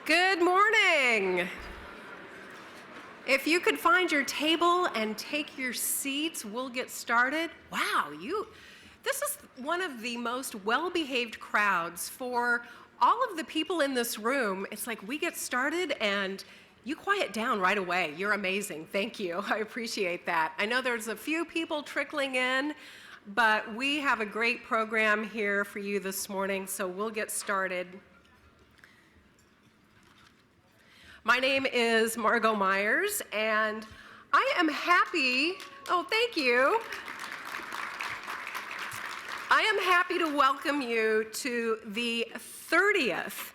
Good morning. If you could find your table and take your seats, we'll get started. Wow, this is one of the most well-behaved crowds for all of the people in this room. It's like we get started and you quiet down right away. You're amazing. Thank you. I appreciate that. I know there's a few people trickling in, but we have a great program here for you this morning, so we'll get started. My name is Margo Myers, and I am happy, thank you. I am happy to welcome you to the 30th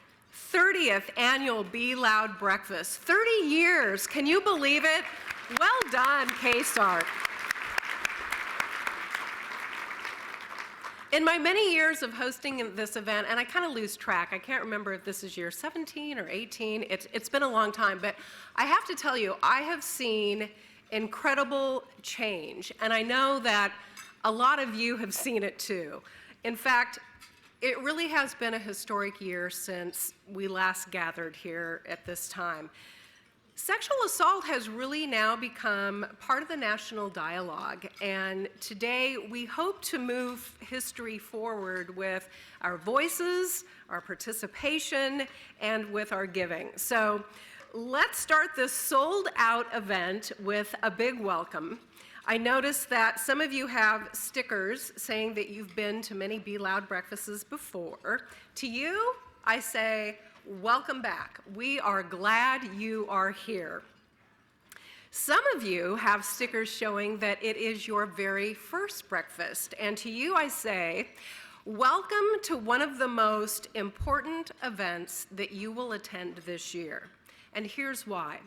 annual Be Loud Breakfast. 30 years, can you believe it? Well done, KSARC. In my many years of hosting this event, and I kind of lose track, I can't remember if this is year 17 or 18, it's been a long time, but I have to tell you, I have seen incredible change, and I know that a lot of you have seen it too. In fact, it really has been a historic year since we last gathered here at this time. Sexual assault has really now become part of the national dialogue, and today we hope to move history forward with our voices, our participation, and with our giving. So let's start this sold-out event with a big welcome. I noticed that some of you have stickers saying that you've been to many Be Loud breakfasts before. To you, I say, welcome back. We are glad you are here. Some of you have stickers showing that it is your very first breakfast, and to you I say, welcome to one of the most important events that you will attend this year. And here's why.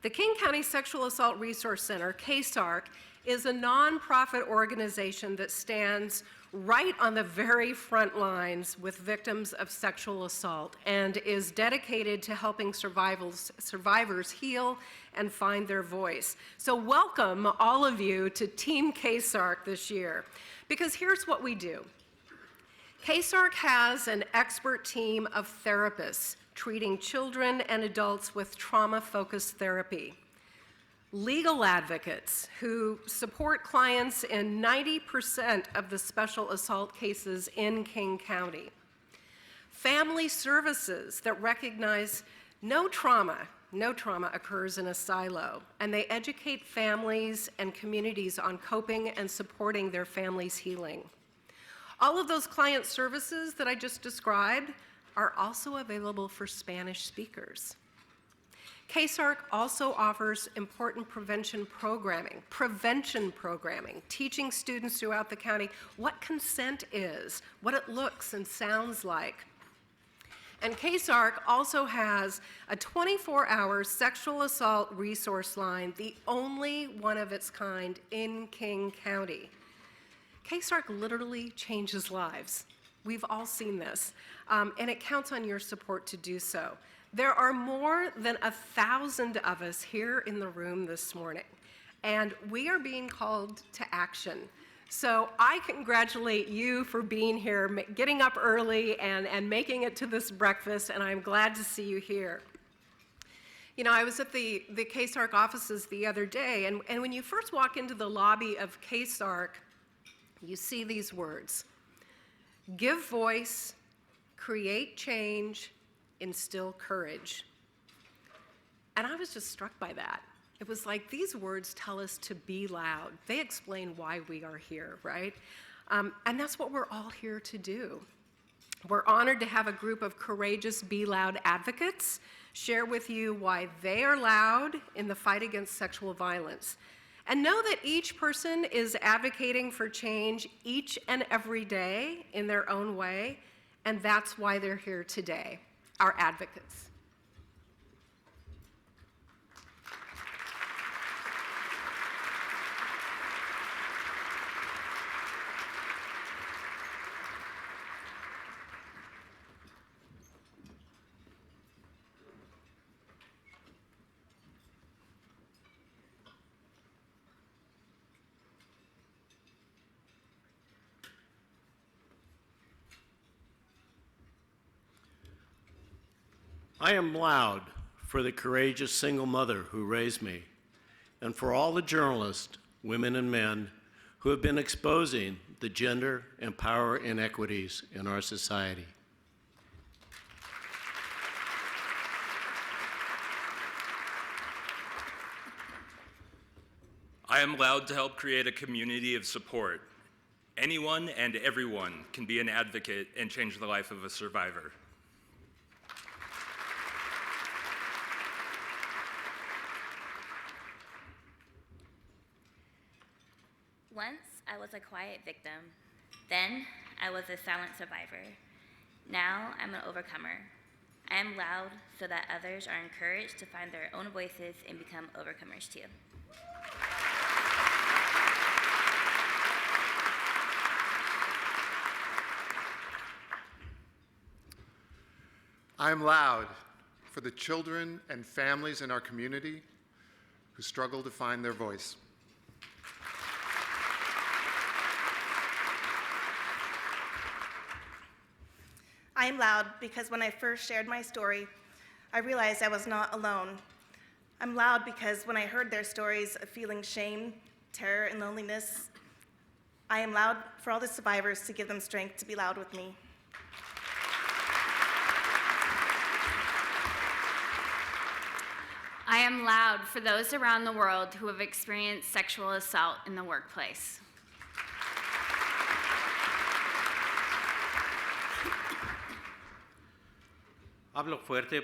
The King County Sexual Assault Resource Center, KSARC, is a nonprofit organization that stands right on the very front lines with victims of sexual assault and is dedicated to helping survivors heal and find their voice. So welcome all of you to Team KSARC this year, because here's what we do. KSARC has an expert team of therapists treating children and adults with trauma-focused therapy, legal advocates who support clients in 90% of the special assault cases in King County, family services that recognize no trauma occurs in a silo, and they educate families and communities on coping and supporting their families' healing. All of those client services that I just described are also available for Spanish speakers. KSARC also offers important prevention programming, teaching students throughout the county what consent is, what it looks and sounds like. And KSARC also has a 24-hour sexual assault resource line, the only one of its kind in King County. KSARC literally changes lives. We've all seen this, and it counts on your support to do so. There are more than 1,000 of us here in the room this morning, and we are being called to action. So I congratulate you for being here, getting up early and making it to this breakfast, and I'm glad to see you here. You know, I was at the KSARC offices the other day, and when you first walk into the lobby of KSARC, you see these words: give voice, create change, instill courage. And I was just struck by that. It was like these words tell us to be loud. They explain why we are here, right? And that's what we're all here to do. We're honored to have a group of courageous Be Loud advocates share with you why they are loud in the fight against sexual violence. And know that each person is advocating for change each and every day in their own way, and that's why they're here today, our advocates. I am loud for the courageous single mother who raised me, and for all the journalists, women and men, who have been exposing the gender and power inequities in our society. I am loud to help create a community of support. Anyone and everyone can be an advocate and change the life of a survivor. Once I was a quiet victim. Then I was a silent survivor. Now I'm an overcomer. I am loud so that others are encouraged to find their own voices and become overcomers too. I am loud for the children and families in our community who struggle to find their voice. I am loud because when I first shared my story, I realized I was not alone. I'm loud because when I heard their stories of feeling shame, terror, and loneliness, I am loud for all the survivors to give them strength to be loud with me. I am loud for those around the world who have experienced sexual assault in the workplace. Hablo fuerte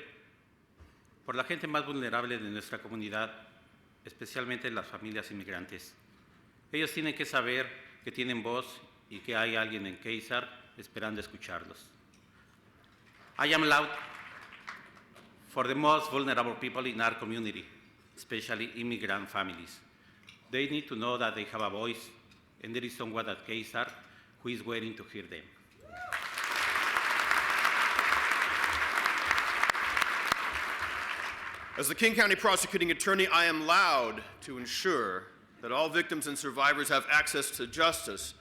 por la gente más vulnerable de nuestra comunidad, especialmente las familias inmigrantes. Ellos tienen que saber que tienen voz y que hay alguien en Keysar esperando escucharlos. I am loud for the most vulnerable people in our community, especially immigrant families. They need to know that they have a voice, and there is someone at Keysar who is waiting to hear them. As the King County Prosecuting Attorney, I am loud to ensure that all victims and survivors have access to justice.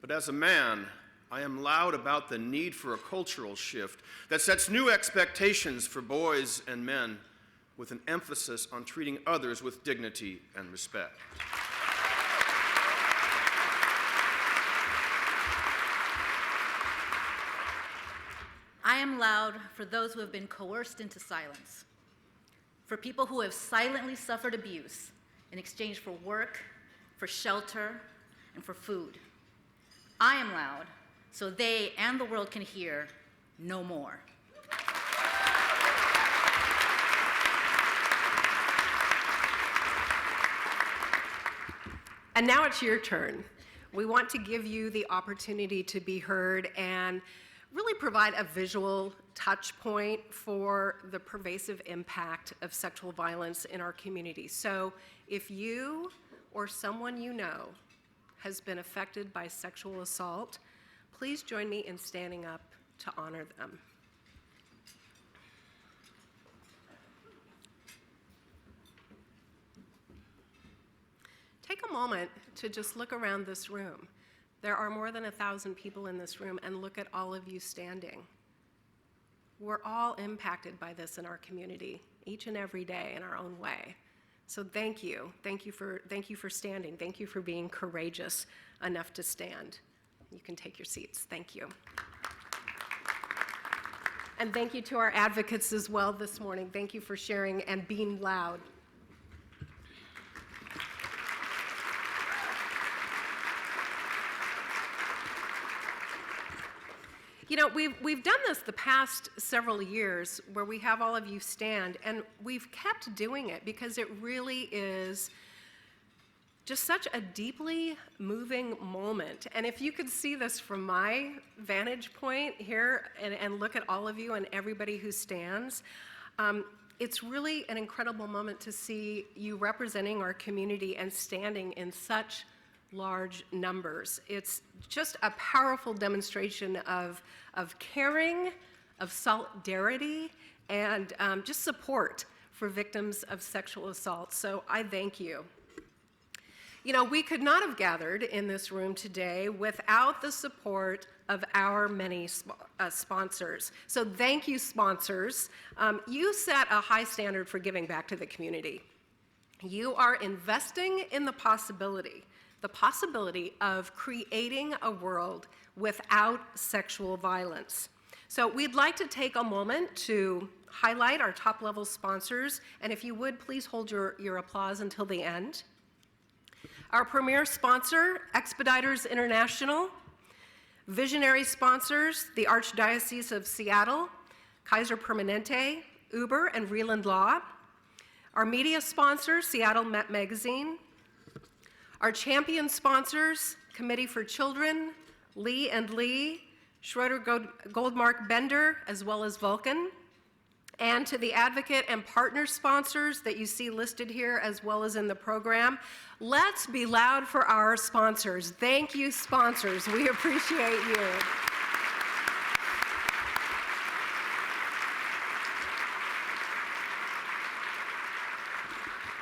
But as a man, I am loud about the need for a cultural shift that sets new expectations for boys and men with an emphasis on treating others with dignity and respect. I am loud for those who have been coerced into silence, for people who have silently suffered abuse in exchange for work, for shelter, and for food. I am loud so they and the world can hear no more. And now it's your turn. We want to give you the opportunity to be heard and really provide a visual touch point for the pervasive impact of sexual violence in our community. So if you or someone you know has been affected by sexual assault, please join me in standing up to honor them. Take a moment to just look around this room. There are more than 1,000 people in this room, and look at all of you standing. We're all impacted by this in our community, each and every day in our own way. So thank you. Thank you for standing. Thank you for being courageous enough to stand. You can take your seats. Thank you. And thank you to our advocates as well this morning. Thank you for sharing and being loud. You know, we've done this the past several years where we have all of you stand, and we've kept doing it because it really is just such a deeply moving moment. And if you could see this from my vantage point here and look at all of you and everybody who stands, it's really an incredible moment to see you representing our community and standing in such large numbers. It's just a powerful demonstration of caring, of solidarity, and just support for victims of sexual assault. So I thank you. You know, we could not have gathered in this room today without the support of our many sponsors. So thank you, sponsors. You set a high standard for giving back to the community. You are investing in the possibility of creating a world without sexual violence. So we'd like to take a moment to highlight our top-level sponsors, and if you would, please hold your applause until the end. Our premier sponsor, Expeditors International. Visionary sponsors, the Archdiocese of Seattle, Kaiser Permanente, Uber, and Reland Law. Our media sponsors, Seattle Met Magazine. Our champion sponsors, Committee for Children, Lee and Lee, Schroeder Goldmark Bender, as well as Vulcan. And to the advocate and partner sponsors that you see listed here, as well as in the program, let's be loud for our sponsors. Thank you, sponsors. We appreciate you.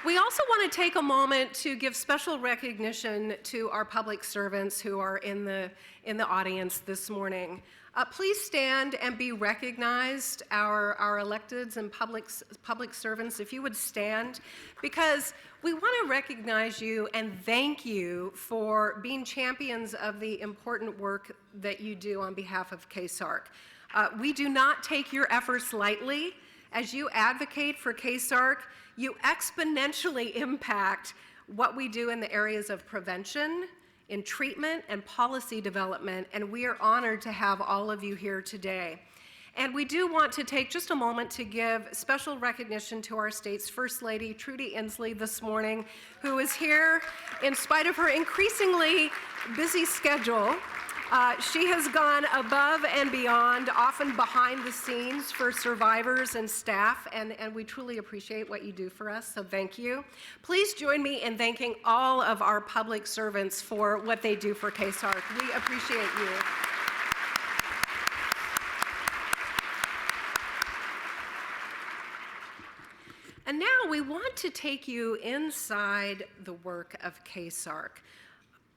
We also want to take a moment to give special recognition to our public servants who are in the audience this morning. Please stand and be recognized, our electeds and public servants, if you would stand, because we want to recognize you and thank you for being champions of the important work that you do on behalf of KSARC. We do not take your efforts lightly. As you advocate for KSARC, you exponentially impact what we do in the areas of prevention, in treatment, and policy development, and we are honored to have all of you here today. And we do want to take just a moment to give special recognition to our state's First Lady, Trudy Inslee, this morning, who is here in spite of her increasingly busy schedule. She has gone above and beyond, often behind the scenes, for survivors and staff, and we truly appreciate what you do for us, so thank you. Please join me in thanking all of our public servants for what they do for KSARC. We appreciate you. And now we want to take you inside the work of KSARC.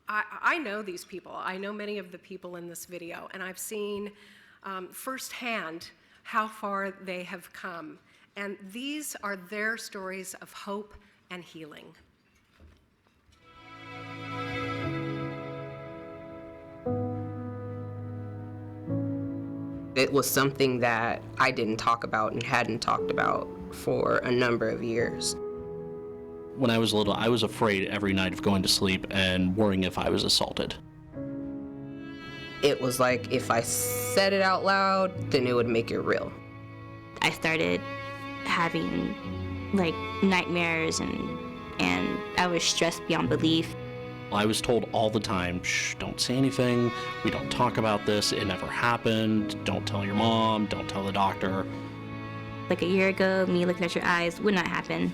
I know these people. I know many of the people in this video, and I've seen firsthand how far they have come. And these are their stories of hope and healing. It was something that I didn't talk about and hadn't talked about for a number of years. When I was little, I was afraid every night of going to sleep and worrying if I was assaulted. It was like if I said it out loud, then it would make it real. I started having like nightmares and I was stressed beyond belief. I was told all the time, shh, don't say anything, we don't talk about this, it never happened, don't tell your mom, don't tell the doctor. Like a year ago, me looking at your eyes would not happen.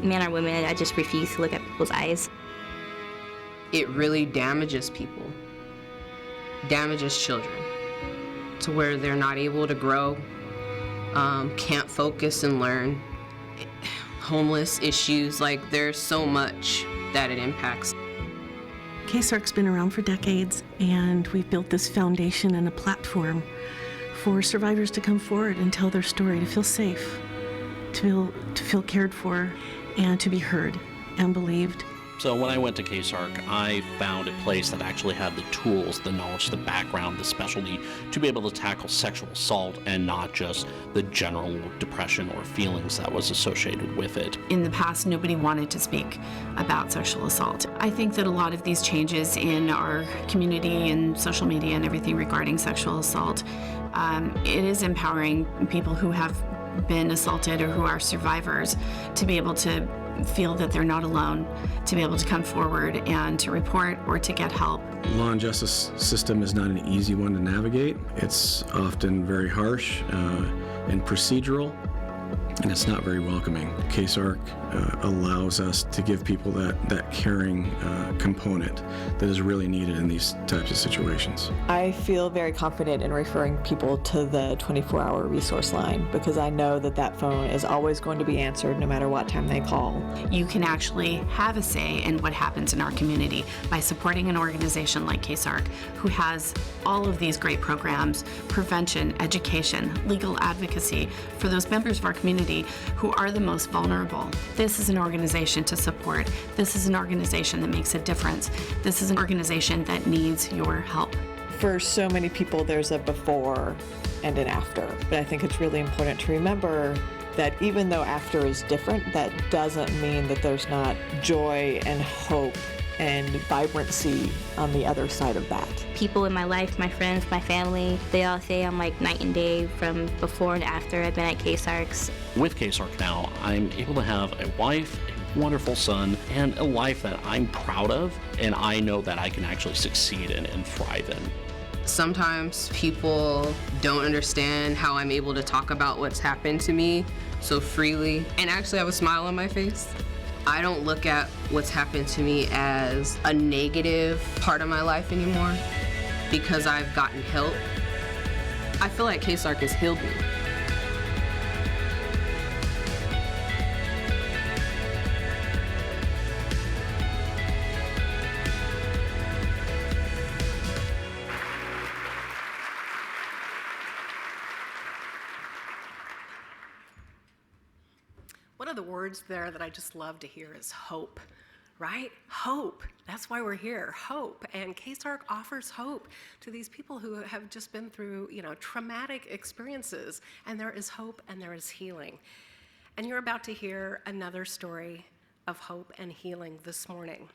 Man or woman, I just refuse to look at people's eyes. It really damages people, damages children, to where they're not able to grow, can't focus and learn. Homeless issues, like there's so much that it impacts. KSARC's been around for decades, and we've built this foundation and a platform for survivors to come forward and tell their story, to feel safe, to feel cared for, and to be heard and believed. So when I went to KSARC, I found a place that actually had the tools, the knowledge, the background, the specialty to be able to tackle sexual assault and not just the general depression or feelings that was associated with it. In the past, nobody wanted to speak about sexual assault. I think that a lot of these changes in our community and social media and everything regarding sexual assault, it is empowering people who have been assaulted or who are survivors to be able to feel that they're not alone, to be able to come forward and to report or to get help. Law and justice system is not an easy one to navigate. It's often very harsh and procedural, and it's not very welcoming. KSARC allows us to give people that caring component that is really needed in these types of situations. I feel very confident in referring people to the 24-hour resource line because I know that phone is always going to be answered no matter what time they call. You can actually have a say in what happens in our community by supporting an organization like KSARC, who has all of these great programs: prevention, education, legal advocacy for those members of our community who are the most vulnerable. This is an organization to support. This is an organization that makes a difference. This is an organization that needs your help. For so many people, there's a before and an after, but I think it's really important to remember that even though after is different, that doesn't mean that there's not joy and hope and vibrancy on the other side of that. People in my life, my friends, my family, they all say I'm like night and day from before and after I've been at KSARC's. With KSARC now, I'm able to have a wife, a wonderful son, and a life that I'm proud of, and I know that I can actually succeed in and thrive in. Sometimes people don't understand how I'm able to talk about what's happened to me so freely and actually have a smile on my face. I don't look at what's happened to me as a negative part of my life anymore because I've gotten help. I feel like KSARC has healed me. One of the words there that I just love to hear is hope, right? Hope. That's why we're here, hope. And KSARC offers hope to these people who have just been through, traumatic experiences. And there is hope and there is healing. And you're about to hear another story of hope and healing this morning.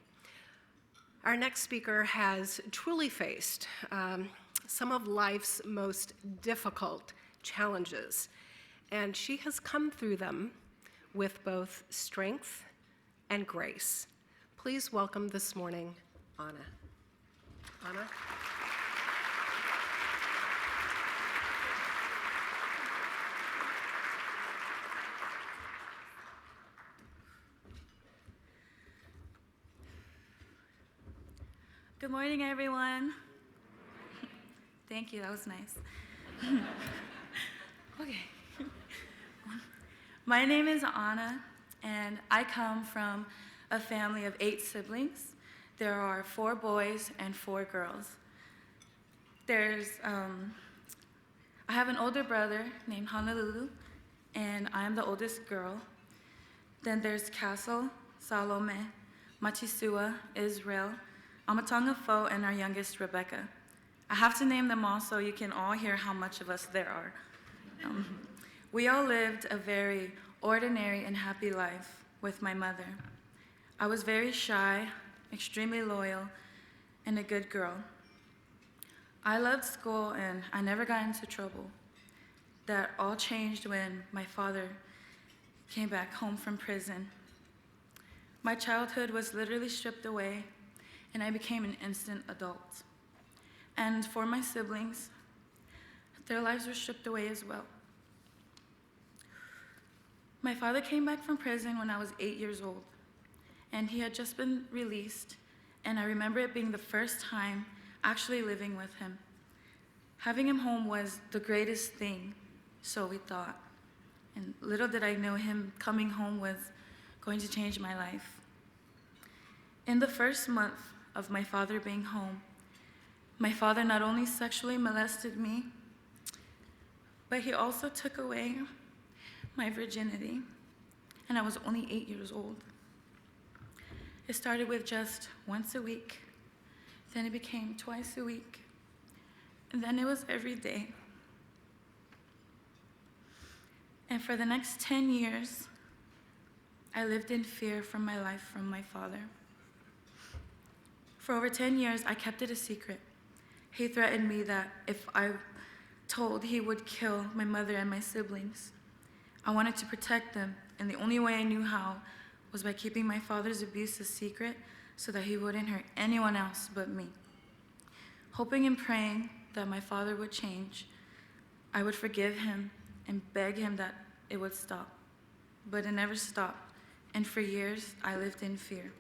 Our next speaker has truly faced some of life's most difficult challenges. And she has come through them with both strength and grace. Please welcome this morning, Anna. Anna? Good morning, everyone. Thank you, that was nice. Okay. My name is Anna, and I come from a family of 8 siblings. There are 4 boys and 4 girls. I have an older brother named Honolulu, and I'm the oldest girl. Then there's Castle, Salome, Machisua, Israel, Amatonga Fo, and our youngest, Rebecca. I have to name them all so you can all hear how much of us there are. We all lived a very ordinary and happy life with my mother. I was very shy, extremely loyal, and a good girl. I loved school and I never got into trouble. That all changed when my father came back home from prison. My childhood was literally stripped away and I became an instant adult. And for my siblings, their lives were stripped away as well. My father came back from prison when I was 8 years old, and he had just been released, and I remember it being the first time actually living with him. Having him home was the greatest thing, so we thought. And little did I know him coming home was going to change my life. In the first month of my father being home, my father not only sexually molested me, but he also took away my virginity, and I was only 8 years old. It started with just once a week, then it became twice a week, and then it was every day. And for the next 10 years, I lived in fear from my life from my father. For over 10 years, I kept it a secret. He threatened me that if I told, he would kill my mother and my siblings. I wanted to protect them, and the only way I knew how was by keeping my father's abuse a secret so that he wouldn't hurt anyone else but me. Hoping and praying that my father would change, I would forgive him and beg him that it would stop. but it never stopped, and for years I lived in fear.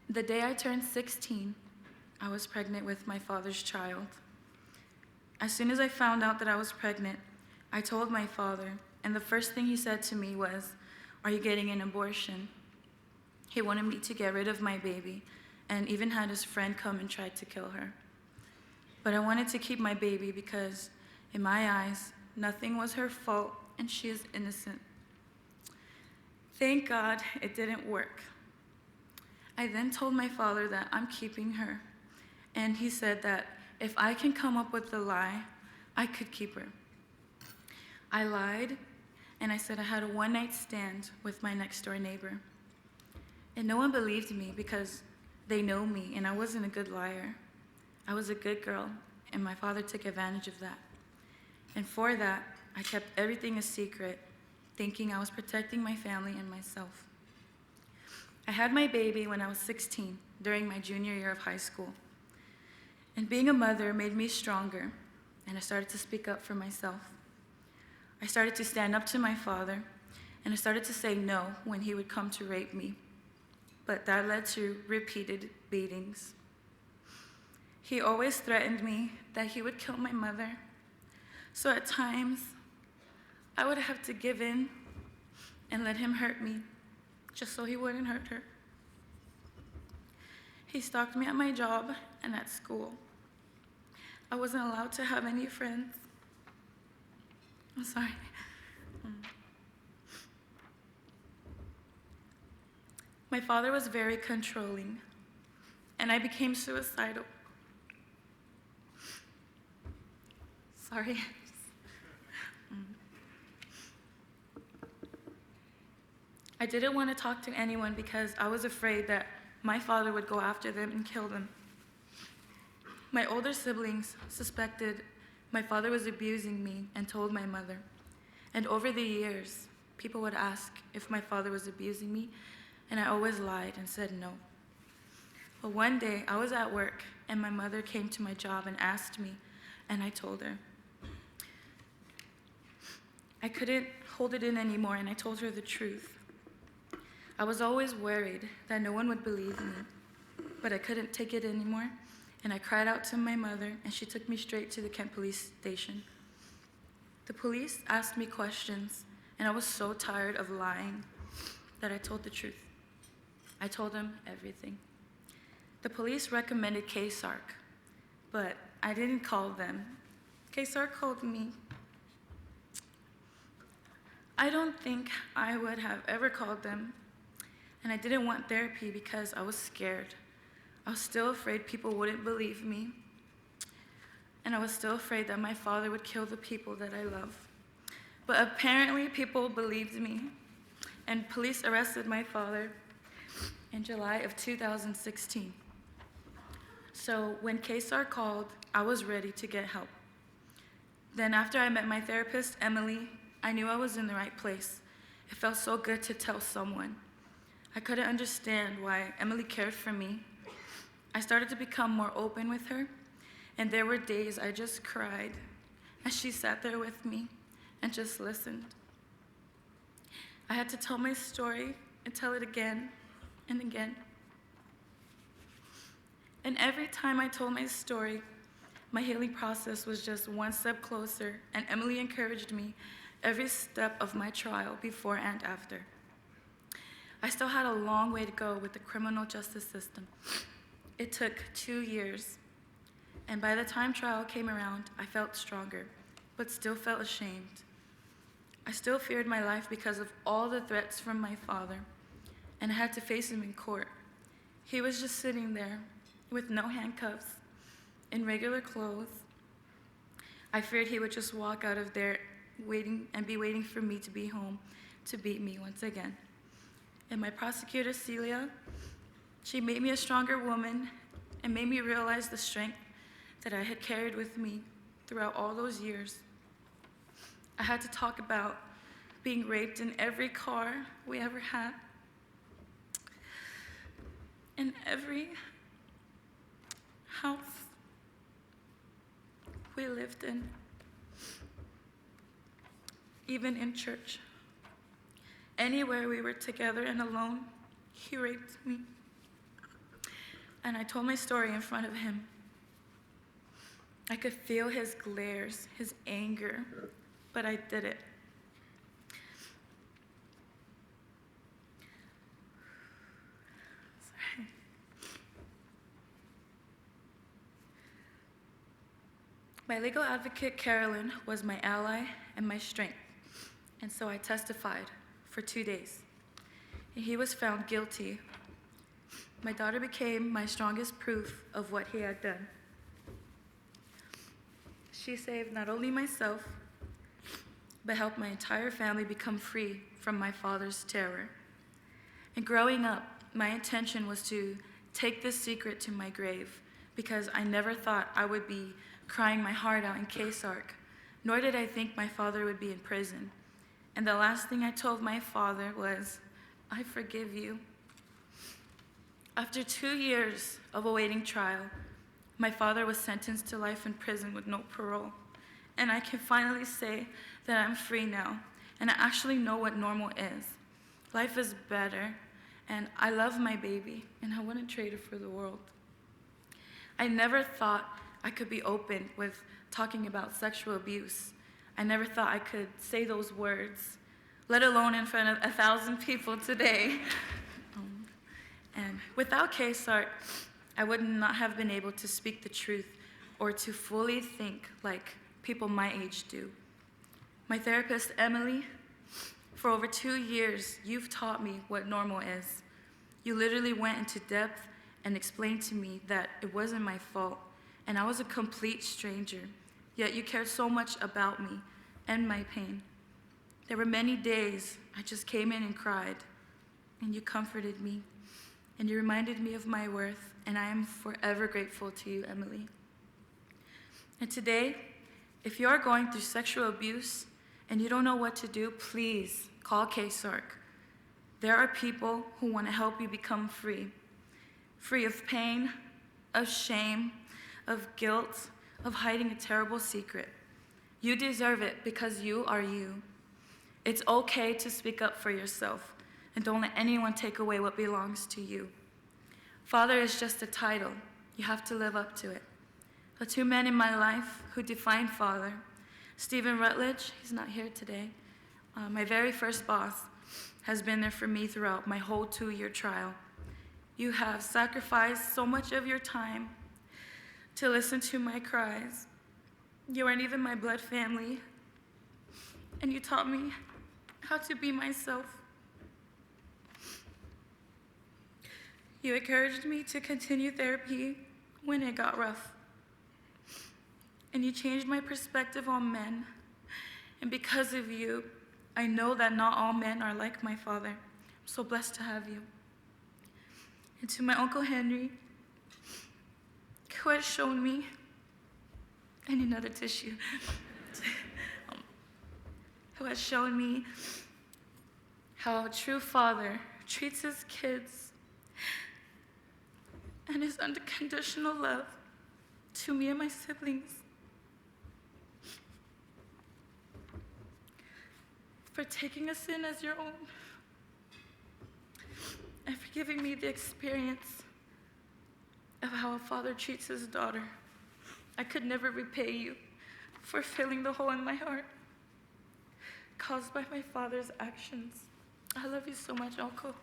The day I turned 16, I was pregnant with my father's child. As soon as I found out that I was pregnant, I told my father, and the first thing he said to me was, "Are you getting an abortion?" He wanted me to get rid of my baby, and even had his friend come and try to kill her. But I wanted to keep my baby because, in my eyes, nothing was her fault and she is innocent. Thank God it didn't work. I then told my father that I'm keeping her, and he said that if I can come up with a lie, I could keep her. I lied, and I said I had a one-night stand with my next-door neighbor. And no one believed me because they know me, and I wasn't a good liar. I was a good girl, and my father took advantage of that. And for that, I kept everything a secret, thinking I was protecting my family and myself. I had my baby when I was 16, during my junior year of high school. And being a mother made me stronger, and I started to speak up for myself. I started to stand up to my father, and I started to say no when he would come to rape me. But that led to repeated beatings. He always threatened me that he would kill my mother. So at times, I would have to give in and let him hurt me, just so he wouldn't hurt her. He stalked me at my job and at school. I wasn't allowed to have any friends. I'm sorry. My father was very controlling, and I became suicidal. Sorry. I didn't want to talk to anyone because I was afraid that my father would go after them and kill them. My older siblings suspected my father was abusing me and told my mother. And over the years, people would ask if my father was abusing me, and I always lied and said no. But one day, I was at work, and my mother came to my job and asked me, and I told her. I couldn't hold it in anymore, and I told her the truth. I was always worried that no one would believe me, but I couldn't take it anymore, and I cried out to my mother, and she took me straight to the Kent police station. The police asked me questions, and I was so tired of lying that I told the truth. I told them everything. The police recommended KSARC, but I didn't call them. KSARC called me. I don't think I would have ever called them, and I didn't want therapy because I was scared. I was still afraid people wouldn't believe me, and I was still afraid that my father would kill the people that I love. But apparently people believed me, and police arrested my father in July of 2016. So when KSAR called, I was ready to get help. Then after I met my therapist, Emily, I knew I was in the right place. It felt so good to tell someone. I couldn't understand why Emily cared for me. I started to become more open with her, and there were days I just cried as she sat there with me and just listened. I had to tell my story and tell it again and again. And every time I told my story, my healing process was just one step closer, and Emily encouraged me every step of my trial, before and after. I still had a long way to go with the criminal justice system. It took 2 years, and by the time trial came around, I felt stronger, but still felt ashamed. I still feared my life because of all the threats from my father, and I had to face him in court. He was just sitting there with no handcuffs, in regular clothes. I feared he would just walk out of there be waiting for me to be home to beat me once again. And my prosecutor, Celia, she made me a stronger woman and made me realize the strength that I had carried with me throughout all those years. I had to talk about being raped in every car we ever had, in every house we lived in, even in church. Anywhere we were together and alone, he raped me. And I told my story in front of him. I could feel his glares, his anger, but I did it. Sorry. My legal advocate, Carolyn, was my ally and my strength, and so I testified for 2 days. And he was found guilty. My daughter became my strongest proof of what he had done. She saved not only myself, but helped my entire family become free from my father's terror. And growing up, my intention was to take this secret to my grave because I never thought I would be crying my heart out in K-Sark, nor did I think my father would be in prison. And the last thing I told my father was, "I forgive you." After 2 years of awaiting trial, my father was sentenced to life in prison with no parole. And I can finally say that I'm free now, and I actually know what normal is. Life is better, and I love my baby, and I wouldn't trade it for the world. I never thought I could be open with talking about sexual abuse. I never thought I could say those words, let alone in front of 1,000 people today. And without K-Sark, I would not have been able to speak the truth or to fully think like people my age do. My therapist, Emily, for over 2 years, you've taught me what normal is. You literally went into depth and explained to me that it wasn't my fault and I was a complete stranger, yet you cared so much about me and my pain. There were many days I just came in and cried, and you comforted me, and you reminded me of my worth, and I am forever grateful to you, Emily. And today, if you are going through sexual abuse and you don't know what to do, please call K-Sark. There are people who want to help you become free. Free of pain, of shame, of guilt, of hiding a terrible secret. You deserve it because you are you. It's okay to speak up for yourself, and don't let anyone take away what belongs to you. Father is just a title. You have to live up to it. The 2 men in my life who defined father, Stephen Rutledge, he's not here today, my very first boss, has been there for me throughout my whole 2-year trial. You have sacrificed so much of your time to listen to my cries. You aren't even my blood family, and you taught me how to be myself. You encouraged me to continue therapy when it got rough. And you changed my perspective on men. And because of you, I know that not all men are like my father. I'm so blessed to have you. And to my Uncle Henry, who has shown me, I need another tissue, who has shown me how a true father treats his kids and his unconditional love to me and my siblings. For taking us in as your own and for giving me the experience of how a father treats his daughter. I could never repay you for filling the hole in my heart caused by my father's actions. I love you so much, Uncle.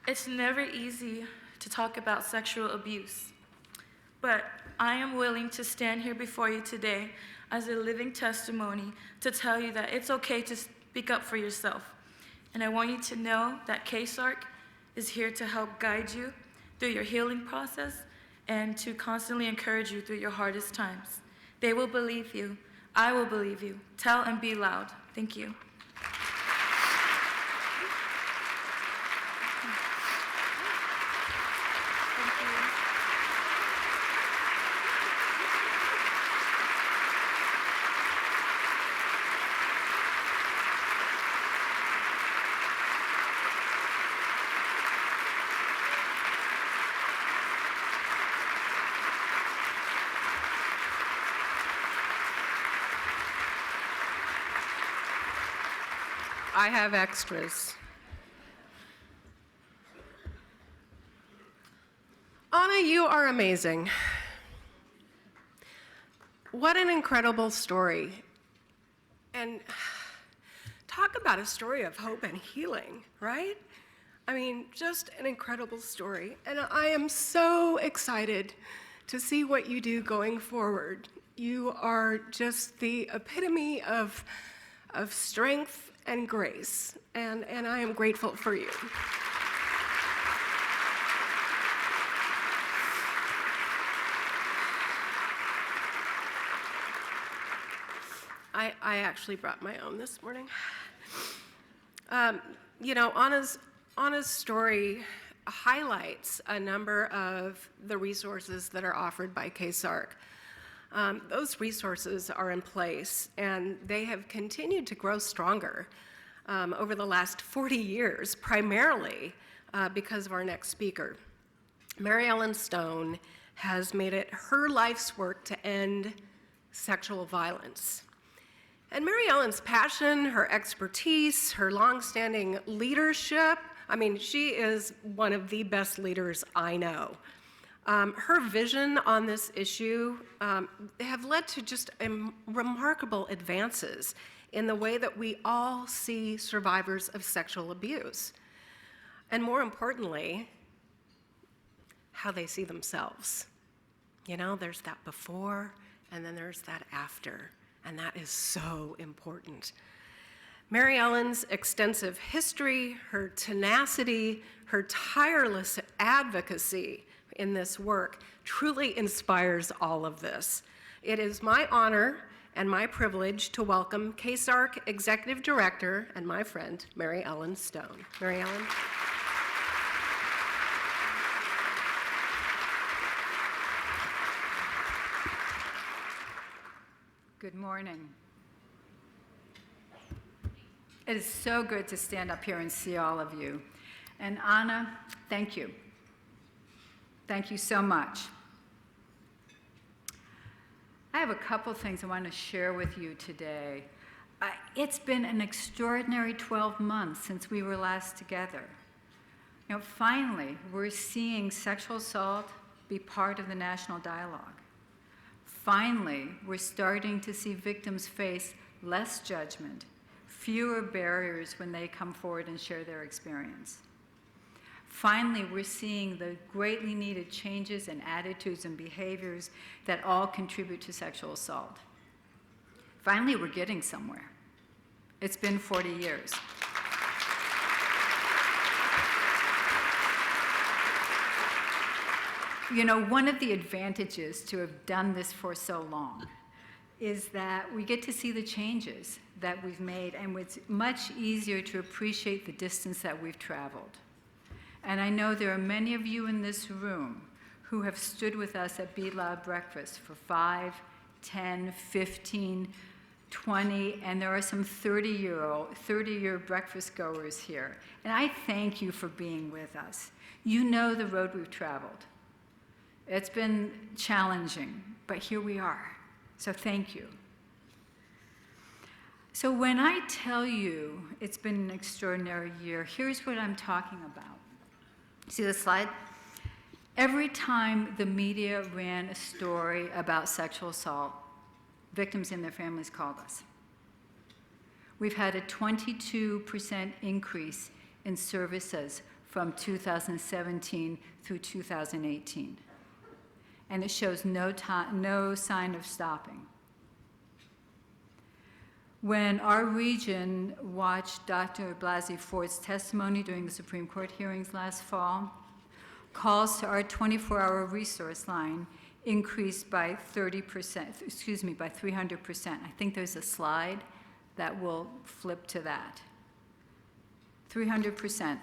It's never easy to talk about sexual abuse, but I am willing to stand here before you today as a living testimony to tell you that it's okay to speak up for yourself. And I want you to know that K-Sark is here to help guide you through your healing process and to constantly encourage you through your hardest times. They will believe you. I will believe you. Tell and be loud. Thank you. I have extras. Anna, you are amazing. What an incredible story. And talk about a story of hope and healing, right? I mean, just an incredible story. And I am so excited to see what you do going forward. You are just the epitome of strength and grace, and I am grateful for you. I actually brought my own this morning. You know, Anna's story highlights a number of the resources that are offered by KSARC. Those resources are in place, and they have continued to grow stronger over the last 40 years, primarily because of our next speaker. Mary Ellen Stone has made it her life's work to end sexual violence. And Mary Ellen's passion, her expertise, her longstanding leadership, I mean, she is one of the best leaders I know. Her vision on this issue have led to just remarkable advances in the way that we all see survivors of sexual abuse. And more importantly, how they see themselves. You know, there's that before, and then there's that after. And that is so important. Mary Ellen's extensive history, her tenacity, her tireless advocacy in this work truly inspires all of this. It is my honor and my privilege to welcome KSARC Executive Director and my friend, Mary Ellen Stone. Mary Ellen. Good morning. It is so good to stand up here and see all of you. And Anna, thank you. Thank you so much. I have a couple things I want to share with you today. It's been an extraordinary 12 months since we were last together. You know, finally, we're seeing sexual assault be part of the national dialogue. Finally, we're starting to see victims face less judgment, fewer barriers when they come forward and share their experience. Finally, we're seeing the greatly needed changes in attitudes and behaviors that all contribute to sexual assault. Finally, we're getting somewhere. It's been 40 years. You know, one of the advantages to have done this for so long is that we get to see the changes that we've made, and it's much easier to appreciate the distance that we've traveled. And I know there are many of you in this room who have stood with us at Be Loud Breakfast for 5, 10, 15, 20, and there are some 30-year breakfast goers here. And I thank you for being with us. You know the road we've traveled. It's been challenging, but here we are. So thank you. So when I tell you it's been an extraordinary year, here's what I'm talking about. See the slide? Every time the media ran a story about sexual assault, victims and their families called us. We've had a 22% increase in services from 2017 through 2018. And it shows no sign of stopping. When our region watched Dr. Blasey Ford's testimony during the Supreme Court hearings last fall, calls to our 24-hour resource line increased by 300%. I think there's a slide that will flip to that. 300%.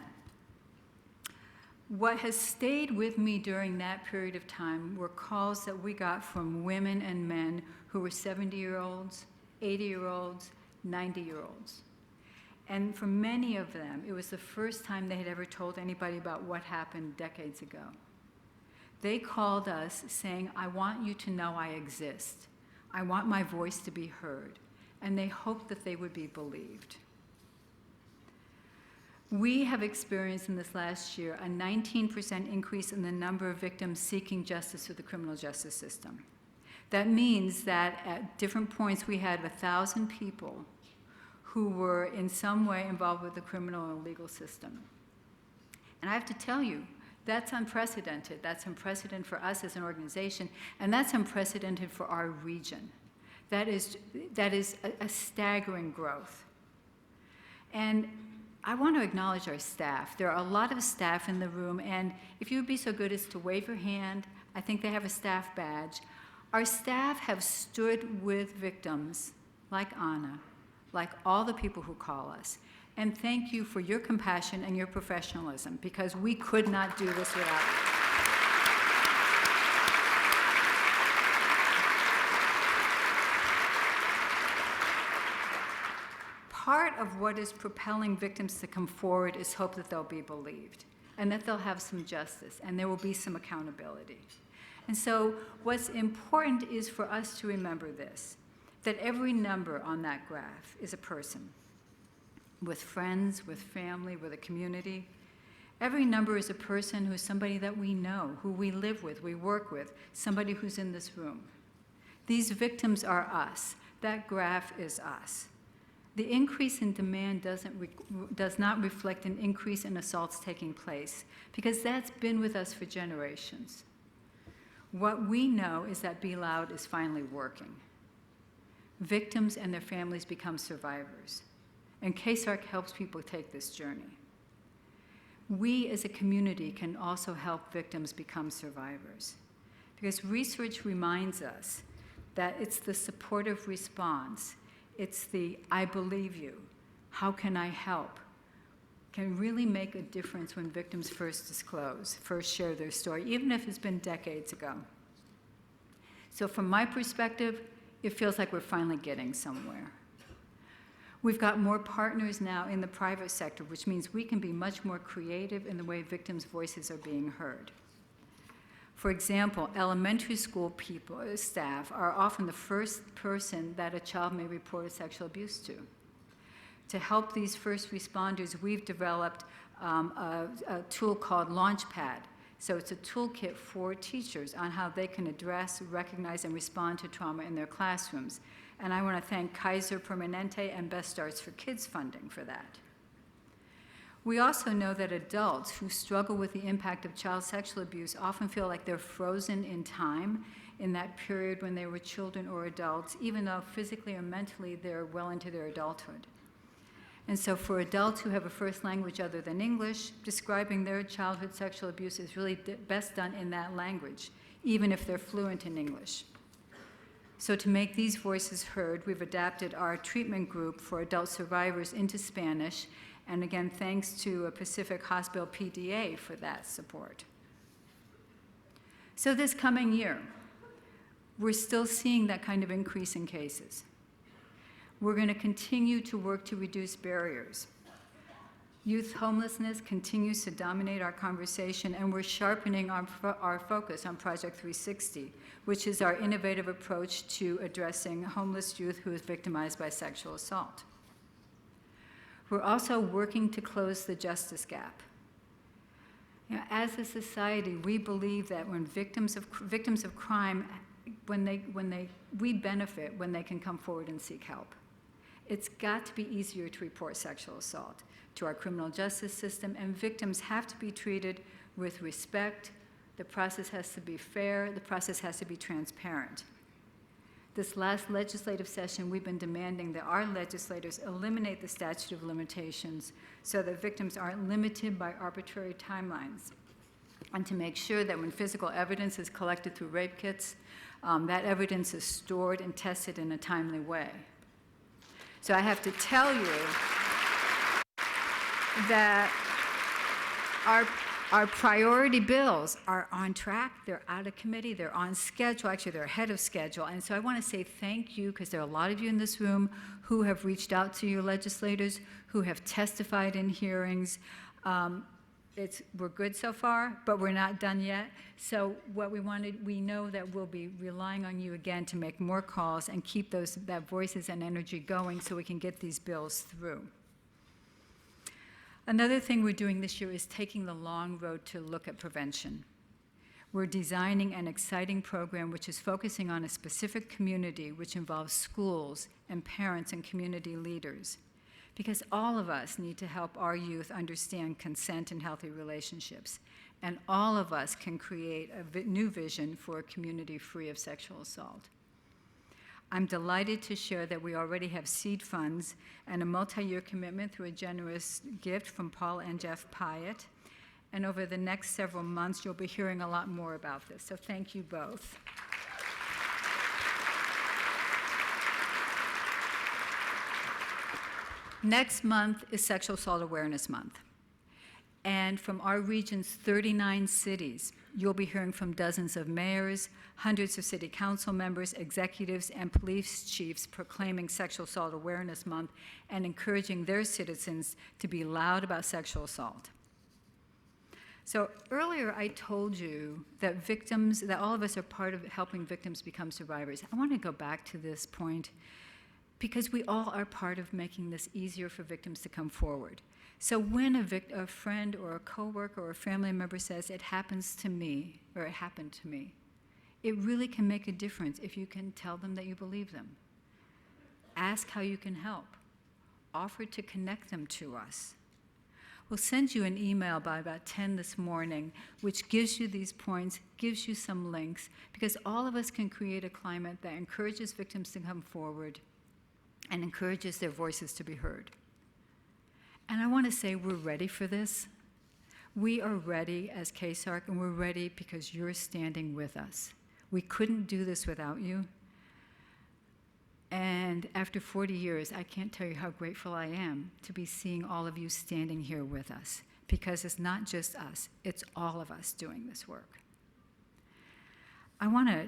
What has stayed with me during that period of time were calls that we got from women and men who were 70-year-olds, 80-year-olds, 90-year-olds. And for many of them, it was the first time they had ever told anybody about what happened decades ago. They called us saying, I want you to know I exist. I want my voice to be heard. And they hoped that they would be believed. We have experienced in this last year a 19% increase in the number of victims seeking justice through the criminal justice system. That means that at different points we had 1,000 people who were in some way involved with the criminal and legal system. And I have to tell you, that's unprecedented. That's unprecedented for us as an organization, and that's unprecedented for our region. That is a staggering growth. And I want to acknowledge our staff. There are a lot of staff in the room, and if you would be so good as to wave your hand, I think they have a staff badge. Our staff have stood with victims like Anna, like all the people who call us. And thank you for your compassion and your professionalism, because we could not do this without you. Part of what is propelling victims to come forward is hope that they'll be believed and that they'll have some justice and there will be some accountability. And so what's important is for us to remember this, that every number on that graph is a person with friends, with family, with a community. Every number is a person who's somebody that we know, who we live with, we work with, somebody who's in this room. These victims are us. That graph is us. The increase in demand does not reflect an increase in assaults taking place, because that's been with us for generations. What we know is that Be Loud is finally working. Victims and their families become survivors, and KSARC helps people take this journey. We as a community can also help victims become survivors, because research reminds us that it's the supportive response, it's the I believe you, how can I help, can really make a difference when victims first disclose, first share their story, even if it's been decades ago. So from my perspective, it feels like we're finally getting somewhere. We've got more partners now in the private sector, which means we can be much more creative in the way victims' voices are being heard. For example, elementary school staff are often the first person that a child may report sexual abuse to. To help these first responders, we've developed a tool called Launchpad. So it's a toolkit for teachers on how they can address, recognize, and respond to trauma in their classrooms. And I want to thank Kaiser Permanente and Best Starts for Kids funding for that. We also know that adults who struggle with the impact of child sexual abuse often feel like they're frozen in time in that period when they were children or adults, even though physically or mentally they're well into their adulthood. And so for adults who have a first language other than English, describing their childhood sexual abuse is really best done in that language, even if they're fluent in English. So to make these voices heard, we've adapted our treatment group for adult survivors into Spanish, and again, thanks to Pacific Hospital PDA for that support. So this coming year, we're still seeing that kind of increase in cases. We're going to continue to work to reduce barriers. Youth homelessness continues to dominate our conversation, and we're sharpening our focus on Project 360, which is our innovative approach to addressing homeless youth who is victimized by sexual assault. We're also working to close the justice gap. You know, as a society, we believe that when victims of crime, we benefit when they can come forward and seek help. It's got to be easier to report sexual assault to our criminal justice system, and victims have to be treated with respect. The process has to be fair. The process has to be transparent. This last legislative session, we've been demanding that our legislators eliminate the statute of limitations so that victims aren't limited by arbitrary timelines, and to make sure that when physical evidence is collected through rape kits, that evidence is stored and tested in a timely way. So I have to tell you that our priority bills are on track, they're out of committee, they're on schedule, actually they're ahead of schedule. And so I want to say thank you, because there are a lot of you in this room who have reached out to your legislators, who have testified in hearings. We're good so far, but we're not done yet. So what we know that we'll be relying on you again to make more calls and keep that voices and energy going so we can get these bills through. Another thing we're doing this year is taking the long road to look at prevention. We're designing an exciting program which is focusing on a specific community, which involves schools and parents and community leaders, because all of us need to help our youth understand consent and healthy relationships, and all of us can create a new vision for a community free of sexual assault. I'm delighted to share that we already have seed funds and a multi-year commitment through a generous gift from Paul and Jeff Pyatt. And over the next several months, you'll be hearing a lot more about this. So thank you both. Next month is Sexual Assault Awareness Month. And from our region's 39 cities, you'll be hearing from dozens of mayors, hundreds of city council members, executives, and police chiefs proclaiming Sexual Assault Awareness Month and encouraging their citizens to be loud about sexual assault. So earlier I told you that that all of us are part of helping victims become survivors. I want to go back to this point because we all are part of making this easier for victims to come forward. So when a friend or a coworker or a family member says, it happens to me, or it happened to me, it really can make a difference if you can tell them that you believe them. Ask how you can help. Offer to connect them to us. We'll send you an email by about 10 this morning, which gives you these points, gives you some links, because all of us can create a climate that encourages victims to come forward and encourages their voices to be heard. And I want to say we're ready for this. We are ready as KSARC, and we're ready because you're standing with us. We couldn't do this without you. And after 40 years, I can't tell you how grateful I am to be seeing all of you standing here with us, because it's not just us, it's all of us doing this work. I want to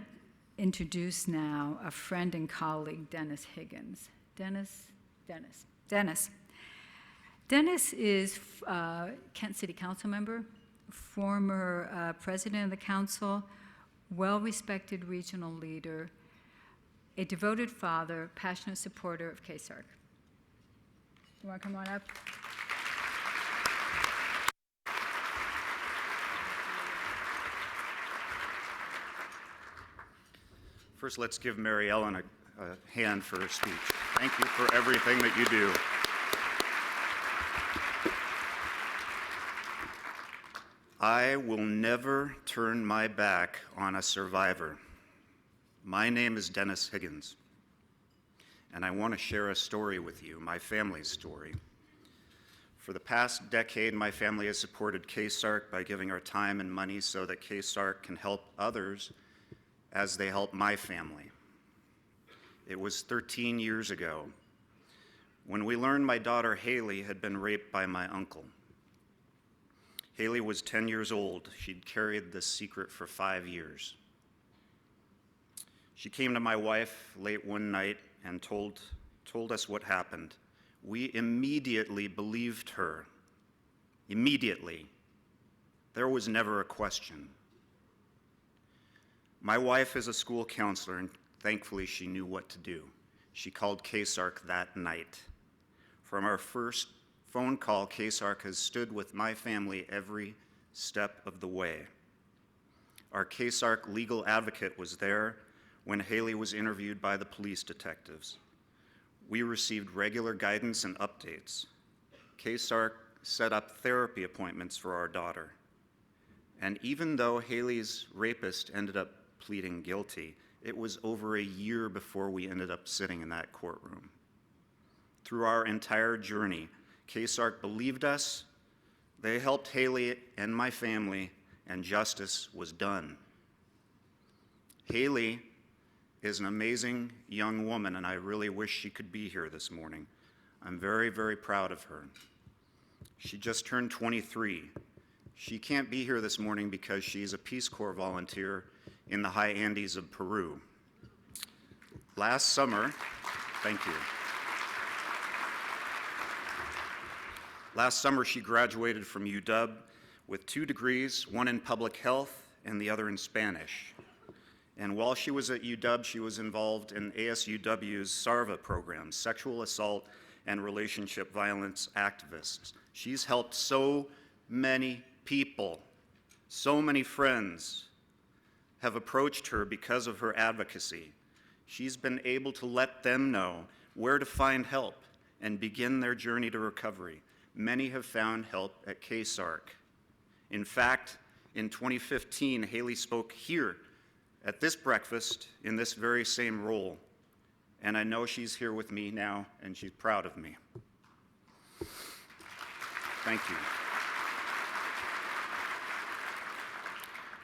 introduce now a friend and colleague, Dennis Higgins. Dennis is Kent City Council member, former president of the council, well-respected regional leader, a devoted father, passionate supporter of KSARC. You want to come on up? First, let's give Mary Ellen a hand for her speech. Thank you for everything that you do. I will never turn my back on a survivor. My name is Dennis Higgins, and I want to share a story with you, my family's story. For the past decade, my family has supported KSARC by giving our time and money so that KSARC can help others as they help my family. It was 13 years ago when we learned my daughter Haley had been raped by my uncle. Haley was 10 years old. She'd carried this secret for 5 years. She came to my wife late one night and told us what happened. We immediately believed her. Immediately. There was never a question. My wife is a school counselor, and thankfully she knew what to do. She called KSARC that night. From our first phone call, KSARC has stood with my family every step of the way. Our KSARC legal advocate was there when Haley was interviewed by the police detectives. We received regular guidance and updates. KSARC set up therapy appointments for our daughter. And even though Haley's rapist ended up pleading guilty, it was over a year before we ended up sitting in that courtroom. Through our entire journey, KSARC believed us, they helped Haley and my family, and justice was done. Haley is an amazing young woman, and I really wish she could be here this morning. I'm very, very proud of her. She just turned 23. She can't be here this morning because she's a Peace Corps volunteer in the high Andes of Peru. Last summer, thank you. Last summer, she graduated from UW with 2 degrees, one in public health and the other in Spanish. And while she was at UW, she was involved in ASUW's SARVA program, Sexual Assault and Relationship Violence Activists. She's helped so many people. So many friends have approached her because of her advocacy. She's been able to let them know where to find help and begin their journey to recovery. Many have found help at KSARC. In fact, in 2015, Haley spoke here at this breakfast in this very same role. And I know she's here with me now, and she's proud of me. Thank you.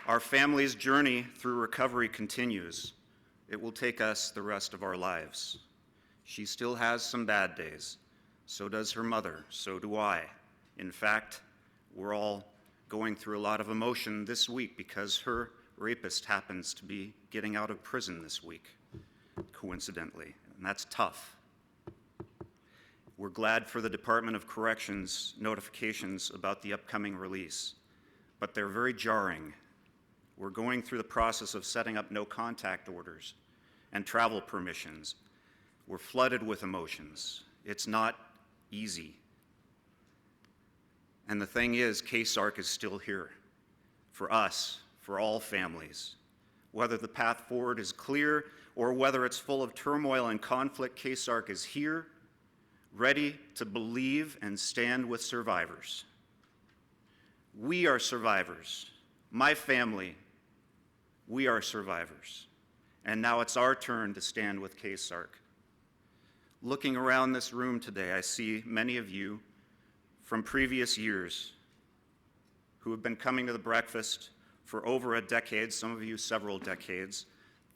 Our family's journey through recovery continues. It will take us the rest of our lives. She still has some bad days. So does her mother. So do I. In fact, we're all going through a lot of emotion this week because her rapist happens to be getting out of prison this week, coincidentally, and that's tough. We're glad for the Department of Corrections notifications about the upcoming release, but they're very jarring. We're going through the process of setting up no contact orders and travel permissions. We're flooded with emotions. It's not easy. And the thing is, KSARC is still here for us, for all families. Whether the path forward is clear or whether it's full of turmoil and conflict, KSARC is here, ready to believe and stand with survivors. We are survivors. My family, we are survivors. And now it's our turn to stand with KSARC. Looking around this room today, I see many of you from previous years who have been coming to the breakfast for over a decade, some of you several decades.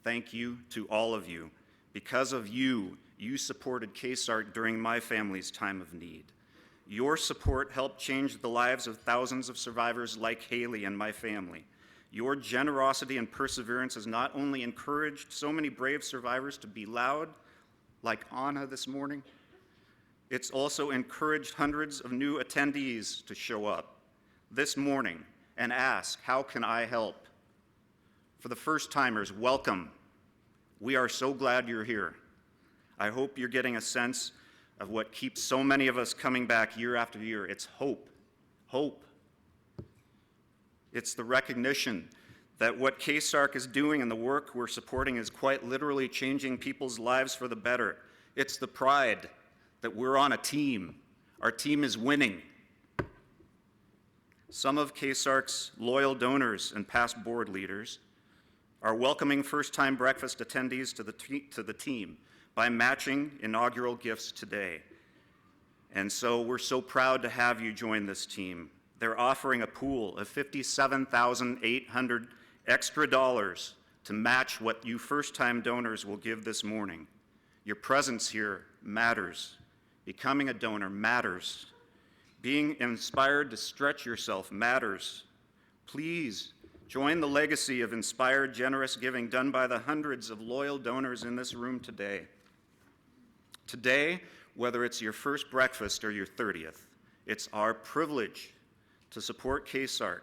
Thank you to all of you. Because of you, you supported KSARC during my family's time of need. Your support helped change the lives of thousands of survivors like Haley and my family. Your generosity and perseverance has not only encouraged so many brave survivors to be loud, like Anna this morning, it's also encouraged hundreds of new attendees to show up this morning and ask, how can I help? For the first-timers, welcome. We are so glad you're here. I hope you're getting a sense of what keeps so many of us coming back year after year. It's hope. Hope. It's the recognition that what KSARC is doing and the work we're supporting is quite literally changing people's lives for the better. It's the pride that we're on a team. Our team is winning. Some of KSARC's loyal donors and past board leaders are welcoming first-time breakfast attendees to the team by matching inaugural gifts today. And so we're so proud to have you join this team. They're offering a pool of $57,800 extra dollars to match what you first-time donors will give this morning. Your presence here matters. Becoming a donor matters. Being inspired to stretch yourself matters. Please join the legacy of inspired, generous giving done by the hundreds of loyal donors in this room today. Today, whether it's your first breakfast or your 30th, it's our privilege to support KSARC.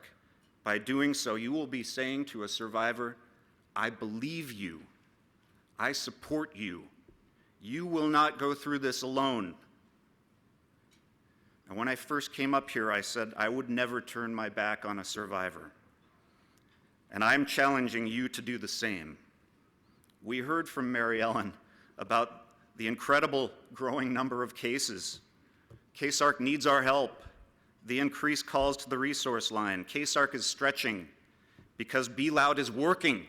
By doing so, you will be saying to a survivor, I believe you. I support you. You will not go through this alone. And when I first came up here, I said I would never turn my back on a survivor. And I'm challenging you to do the same. We heard from Mary Ellen about the incredible growing number of cases. KSARC needs our help. The increased calls to the resource line. KSARC is stretching because Be Loud is working.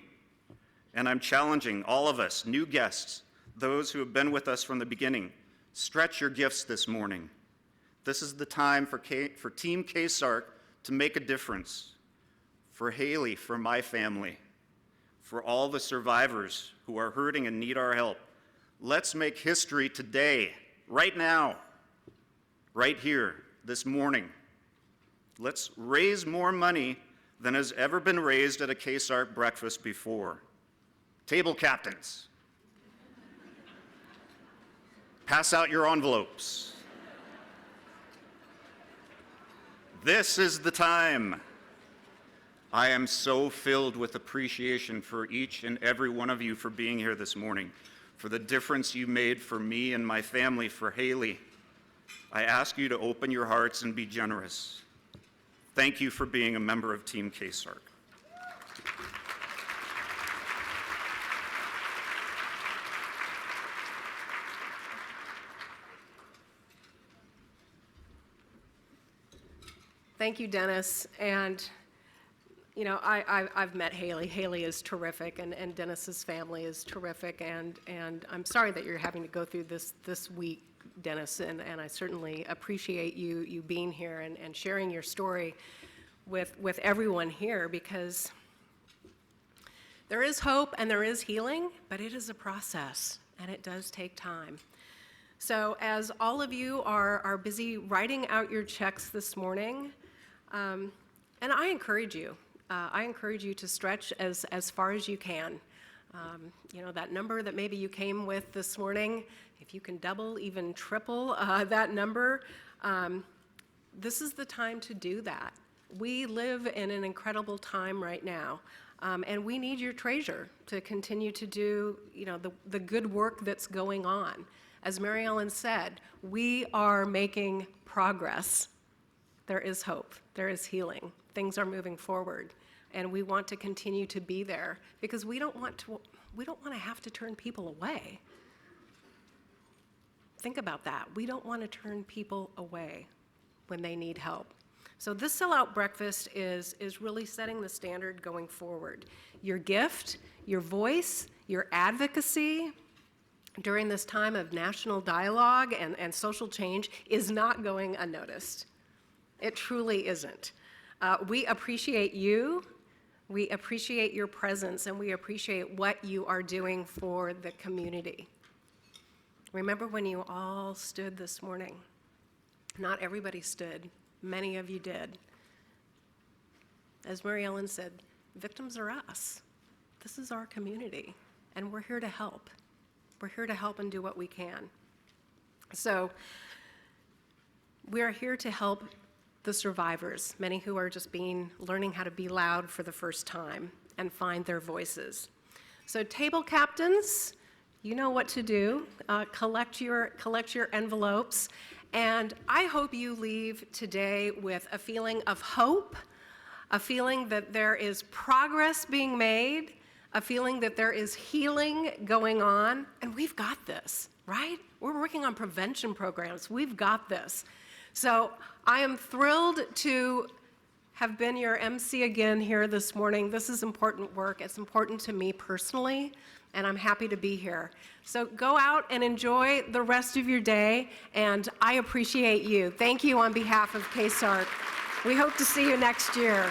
And I'm challenging all of us, new guests, those who have been with us from the beginning, stretch your gifts this morning. This is the time for Team KSARC to make a difference. For Haley, for my family, for all the survivors who are hurting and need our help. Let's make history today, right now, right here, this morning. Let's raise more money than has ever been raised at a KSARC breakfast before. Table captains, pass out your envelopes. This is the time. I am so filled with appreciation for each and every one of you for being here this morning, for the difference you made for me and my family, for Haley, I ask you to open your hearts and be generous. Thank you for being a member of Team KSARC. Thank you, Dennis. And, you know, I've met Haley. Haley is terrific, and Dennis's family is terrific. And I'm sorry that you're having to go through this week, Dennis. And I certainly appreciate you being here and sharing your story with everyone here, because there is hope and there is healing, but it is a process, and it does take time. So as all of you are busy writing out your checks this morning, and I encourage you to stretch as far as you can. You know, that number that maybe you came with this morning, if you can double, even triple that number, this is the time to do that. We live in an incredible time right now, and we need your treasure to continue to do, you know, the good work that's going on. As Mary Ellen said, we are making progress. There is hope. There is healing. Things are moving forward, and we want to continue to be there because we don't want to have to turn people away. Think about that. We don't want to turn people away when they need help. So this sellout breakfast is really setting the standard going forward. Your gift, your voice, your advocacy during this time of national dialogue and social change is not going unnoticed. It truly isn't. We appreciate you, we appreciate your presence, and we appreciate what you are doing for the community. Remember when you all stood this morning? Not everybody stood. Many of you did. As Mary Ellen said, victims are us. This is our community, and we're here to help. We're here to help and do what we can. So we are here to help the survivors, many who are just learning how to be loud for the first time and find their voices. So table captains, you know what to do. Collect your envelopes, and I hope you leave today with a feeling of hope, a feeling that there is progress being made, a feeling that there is healing going on, and we've got this, right? We're working on prevention programs. We've got this. So I am thrilled to have been your MC again here this morning. This is important work. It's important to me personally, and I'm happy to be here. So go out and enjoy the rest of your day, and I appreciate you. Thank you on behalf of KSARC. We hope to see you next year.